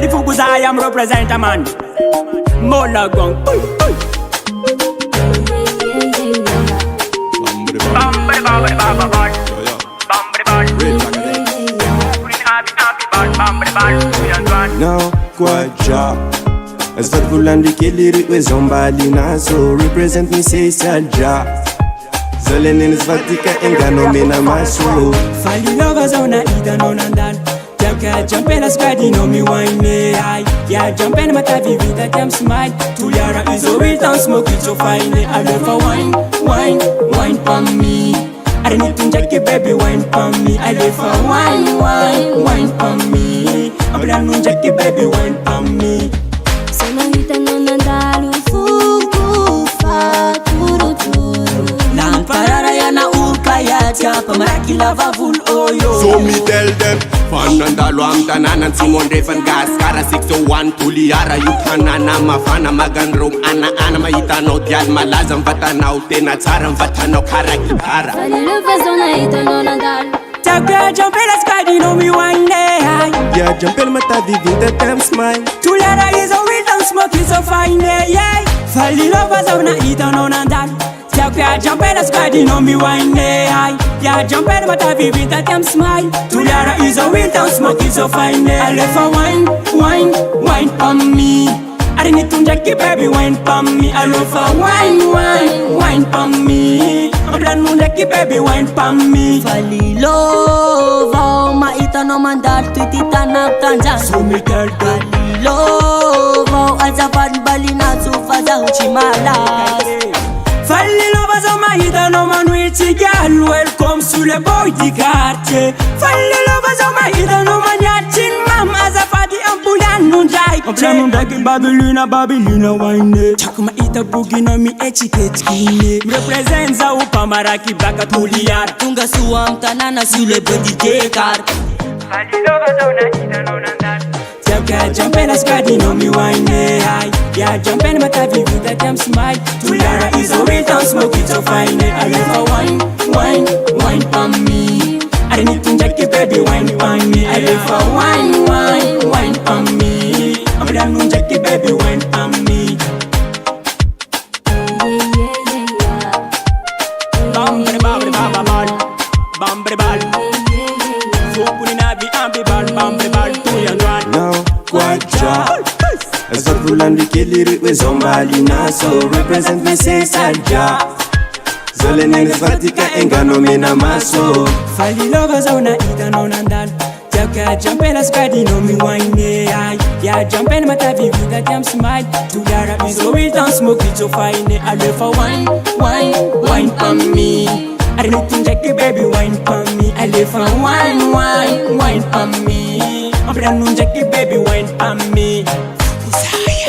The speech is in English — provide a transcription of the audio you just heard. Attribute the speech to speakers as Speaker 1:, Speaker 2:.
Speaker 1: the FOKO ZAHAYA, I'm represent a man. Mola gong.
Speaker 2: Now kwaja Asfat kulandi keliri we zombali naso represent me say salja Zolene nisvatika engano mena maso
Speaker 1: Fali lovers on a ida no nandan Jaka jumpena squad no me wine ay ya jumpena mata vivida them smile Tuliara is a real town smoke it so fine I love for wine pon me I need to check it baby wine pon me I live for wine pon me I'm gonna check it baby wine pon me
Speaker 3: Sono hitano nandalo fuku fa turu
Speaker 1: Nan parara ya na ukaya Tiapa maraki lava vul oyo
Speaker 2: So me tell them Fanandalo am tananan Simon Refan gas Kara 601 tuliara Yukanana mafana maganrom Ana mahitanaw dial malazang vatanaw Tena tsarang vatanaw kara gitara
Speaker 3: Fali lovers on a hitano nandalo
Speaker 1: Jaka jumpena squad no me wine ay
Speaker 2: Ya jumpel mata vivida them smile
Speaker 1: Tuliara is a real town smoke it so fine yeah Fali lovers on a ida no nandan Jaka jumpena squad no me wine ay ya jumpena mata vivida them smile Tuliara is a real town smoke it so fine I live for wine pon me I need to check it baby wine pon me I love for wine pon me I'm gonna check it baby wine pon me
Speaker 4: Fali lova maitano mandal tuitita na kanjan
Speaker 1: So me tell them
Speaker 4: Fali lova azafad balina sufaza uchimala
Speaker 1: Fali lovers on my hit no man with girl welcome to the boy di quartier Fali lovers on my hit no man yachin mam azafadi ambulan nundai Ambulan nundai Babylina wine Chakuma ita bugi no mi etiquette kine Represent za upa maraki baka tuliara
Speaker 4: Tunga suwa mtanana sule bodi dekar
Speaker 1: Fali lovers on my hit no nandan Jaka jumpena squad no me wine ay ya jumpena mata vivida them smile Tuliara is a real town smoke it so fine I live for wine pon me I need to check it baby wine pon me I live for wine pon me I'm gonna check it baby wine pon me Bambre bal FOKO ni nabi ambi bal bambre bal tuyanwan
Speaker 2: Now kwaja Asfat kulandi keliri we zombali naso represent me say salja Zolene nisvatika engano mena maso
Speaker 1: Fali lovers on a ida no nandan Jaka jumpena squad no me wine ay ya jumpena mata vivida them smile Tuliara is a real town smoke it so fine I live for wine pon me I need to check it baby wine pon me I live for wine pon me I'm gonna check it baby wine pon me FOKO ZAHAYA